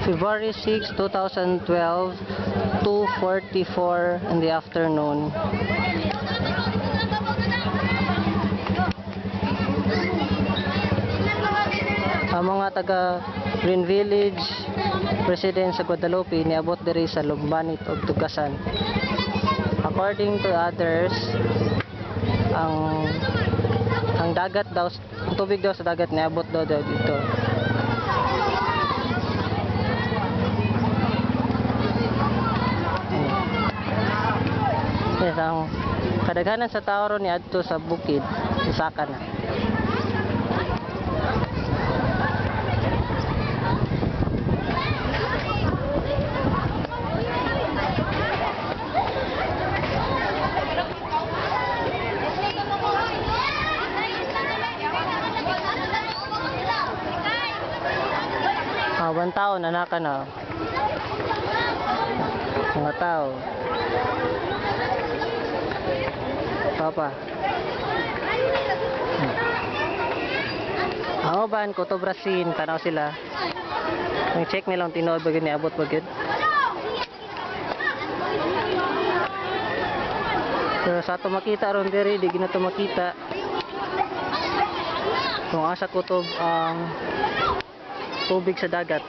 February 6, 2012, 2:44 in the afternoon. Ang mga taga Green Village residents sa Guadalupe niabot diri sa Lugbanit ug Tugasan. According to others, ang dagat daw, ang tubig daw sa dagat niabot daw dito. Yes, ang kadaghanan sa tao ron niadto sa bukid, Saka na. One taon, anak ka na. Mga tao. Papa. Ang uban ko to Brasin, tanaw sila. Ang check nilang tinood bagid ni abot bagid. Pero sa ato makita ron diri, di gina to makita. Kung asa kutob ang tubig sa dagat.